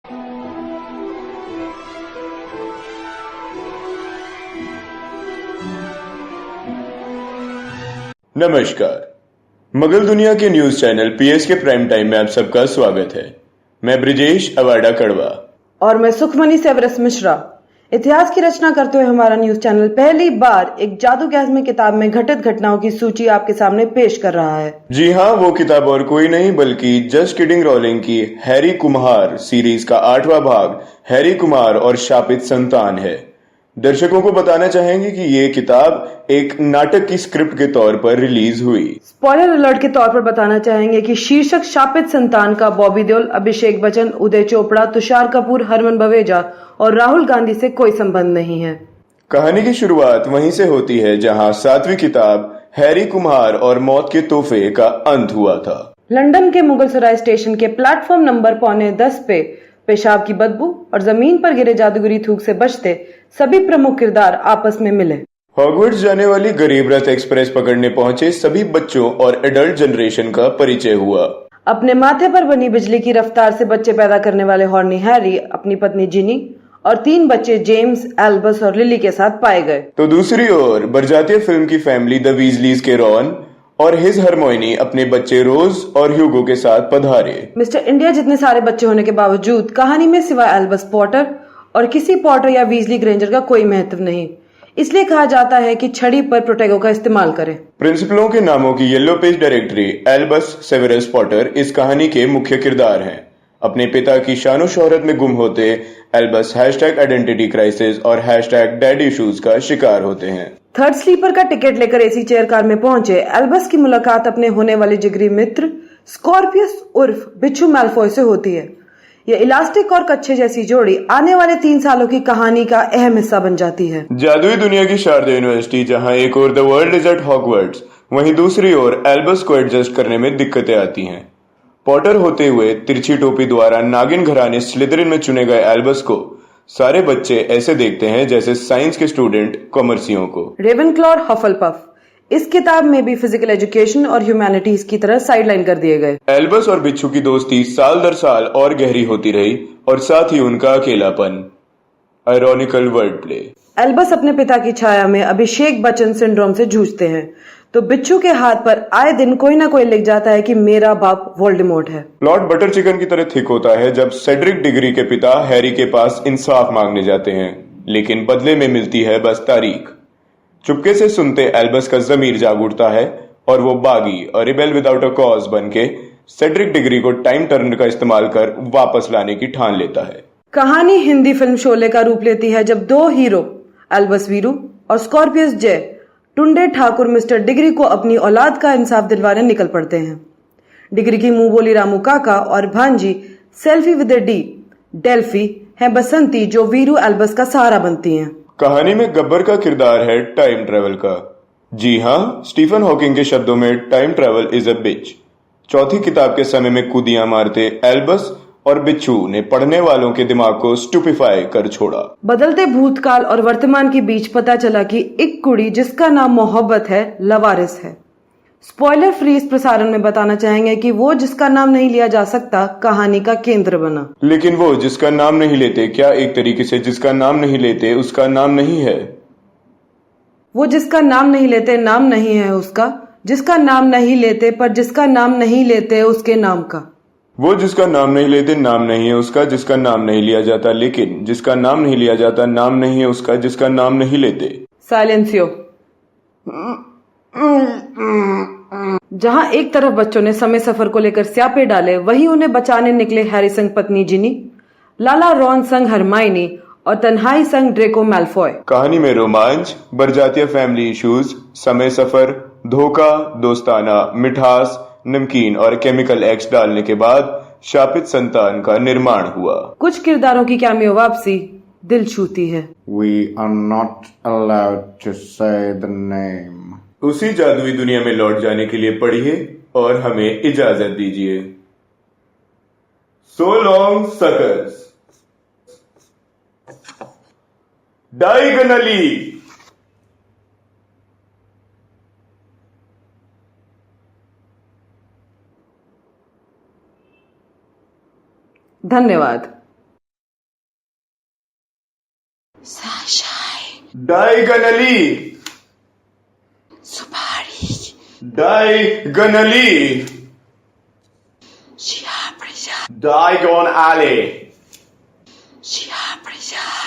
नमस्कार। मगल दुनिया के न्यूज चैनल पीएस के प्राइम टाइम में आप सबका स्वागत है। मैं ब्रिजेश अवाडा कड़वा और मैं सुखमनी सेवरस मिश्रा। इतिहास की रचना करते हुए हमारा न्यूज चैनल पहली बार एक जादूगैज़मी किताब में घटित घटनाओं की सूची आपके सामने पेश कर रहा है। जी हाँ, वो किताब और कोई नहीं बल्कि जस्ट किडिंग रोलिंग की हैरी कुम्हार सीरीज का 8वां भाग हैरी कुमार और शापित संतान है। दर्शकों को बताना चाहेंगे कि ये किताब एक नाटक की स्क्रिप्ट के तौर पर रिलीज हुई। स्पॉइलर अलर्ट के तौर पर बताना चाहेंगे कि शीर्षक शापित संतान का बॉबी देओल, अभिषेक बच्चन, उदय चोपड़ा, तुषार कपूर, हरमन बवेजा और राहुल गांधी से कोई संबंध नहीं है। कहानी की शुरुआत वहीं से होती है जहां 7वीं किताब हैरी कुम्हार और मौत के तोहफे का अंत हुआ था। लंदन के मुगलसराय स्टेशन के प्लेटफॉर्म नंबर 9:45 पे पेशाब की बदबू और जमीन पर गिरे जादूगरी थूक से बचते सभी प्रमुख किरदार आपस में मिले। हॉगवर्ट्स जाने वाली गरीब रथ एक्सप्रेस पकड़ने पहुंचे सभी बच्चों और एडल्ट जनरेशन का परिचय हुआ। अपने माथे पर बनी बिजली की रफ्तार से बच्चे पैदा करने वाले हॉर्नी हैरी अपनी पत्नी जिनी और 3 बच्चे जेम्स, एल्बस और लिली के साथ पाए गए। तो दूसरी ओर बरजातिया फिल्म की फैमिली द वीजलीज के रॉन और हिज हरमोनी अपने बच्चे रोज और ह्यूगो के साथ पधारे। मिस्टर इंडिया जितने सारे बच्चे होने के बावजूद कहानी में सिवाय एल्बस पॉटर और किसी पॉटर या वीजली ग्रेंजर का कोई महत्व नहीं। इसलिए कहा जाता है कि छड़ी पर प्रोटेगो का इस्तेमाल करें। प्रिंसिपलों के नामों की yellow page directory Albus Severus Potter इस कहानी के मुख्य किरदार हैं। अपने पिता की शानो शोहरत में गुम होते एल्बस #आइडेंटिटी क्राइसिस और #डैड इश्यूज का शिकार होते हैं। थर्ड स्लीपर का टिकट लेकर एसी चेयर कार में पहुंचे एल्बस की मुलाकात अपने होने वाले जिगरी मित्र स्कॉर्पियस उर्फ बिच्छू मैल्फॉय से होती है। यह इलास्टिक और कच्छे जैसी जोड़ी आने वाले 3 सालों की कहानी का अहम हिस्सा बन जाती है। जादुई दुनिया की शारदा यूनिवर्सिटी जहां एक ओर the world is at Hogwarts, वहीं दूसरी ओर एल्बस को एडजस्ट करने में दिक्कतें आती हैं। पॉटर होते हुए तिरछी टोपी द्वारा नागिन घराने स्लिदरिन में चुने गए एल्बस को सारे बच्चे ऐसे देखते हैं जैसे साइंस के स्टूडेंट कॉमर्सियों को। रेवेनक्लॉ और हफलपफ इस किताब में भी फिजिकल एजुकेशन और ह्यूमैनिटीज की तरह साइडलाइन कर दिए गए। एल्बस और बिच्छू की दोस्ती साल दर साल और गहरी होती रही और साथ ही उनका अकेलापन। Ironical word play. एल्बस अपने पिता की छाया में अभिषेक बच्चन सिंड्रोम से जूझते हैं तो बिच्छू के हाथ पर आए दिन कोई ना कोई लिख जाता है कि मेरा बाप वोल्डेमॉर्ट है। प्लॉट बटर चिकन की तरह थिक होता है जब सेड्रिक डिग्री के पिता हैरी के पास इंसाफ मांगने जाते हैं, लेकिन बदले में मिलती है बस तारीख। चुपके से सुनते एल्बस का जमीर जाग उठता है और वो बागी और रिबेल विदाउट अ कॉज बनके सेड्रिक डिग्री को टाइम टर्नर का इस्तेमाल कर वापस लाने की ठान लेता है। कहानी हिंदी फिल्म शोले का रूप लेती है जब 2 हीरो एल्बस वीरू और स्कॉर्पियस जय टुंडे ठाकुर मिस्टर डिग्री को अपनी औलाद का इंसाफ दिलवाने निकल पड़ते हैं। डिग्री की मुंह बोली रामू काका और भांजी सेल्फी विद डी डेल्फी हैं बसंती जो वीरू एल्बस का सहारा बनती हैं। कहानी में गब्बर का किरदार है टाइम ट्रेवल का। जी हाँ, स्टीफन हॉकिंग के शब्दों में टाइम ट्रेवल इज अ बिच। चौथी किताब के समय में कूदियां मारते एल्बस और बिच्छू ने पढ़ने वालों के दिमाग को स्टूपिफाई कर छोड़ा। बदलते भूतकाल और वर्तमान के बीच पता चला कि एक कुड़ी जिसका नाम मोहब्बत है लवारिस है। स्पॉइलर फ्री इस प्रसारण में बताना चाहेंगे कि वो जिसका नाम नहीं लिया जा सकता कहानी का केंद्र बना। लेकिन वो जिसका नाम नहीं लेते क्या एक तरीके से जिसका नाम नहीं लेते उसका नाम नहीं है? वो जिसका नाम नहीं लेते नाम नहीं है उसका, जिसका नाम नहीं लेते पर जिसका नाम नहीं लेते उसके नाम का। वो जिसका नाम नहीं लेते नाम नहीं है उसका, जिसका नाम नहीं लिया जाता, लेकिन जिसका नाम नहीं लिया जाता नाम नहीं है उसका, जिसका नाम नहीं लेते। साइलेंसियो। जहां एक तरफ बच्चों ने समय सफर को लेकर स्यापे डाले, वहीं उन्हें बचाने निकले हैरी संग पत्नी जिनी, लाला रॉन संग हरमाइनी और तन्हाई संग ड्रेको मैल्फॉय। कहानी में रोमांच, बरजातिया फैमिली इश्यूज, समय सफर, धोखा, दोस्ताना, मिठास, नमकीन और केमिकल एक्स डालने के बाद शापित संतान का निर्माण हुआ। कुछ किरदारों की कैमियो वापसी दिल छूती है। We are not allowed to say the name. उसी जादुई दुनिया में लौट जाने के लिए पढ़िए और हमें इजाजत दीजिए। So long suckers. Diagonally. धन्यवाद। Sunshine. Diagonally. Supari. Diagonally. Shia Praja. Diagon alley. Shia Praja.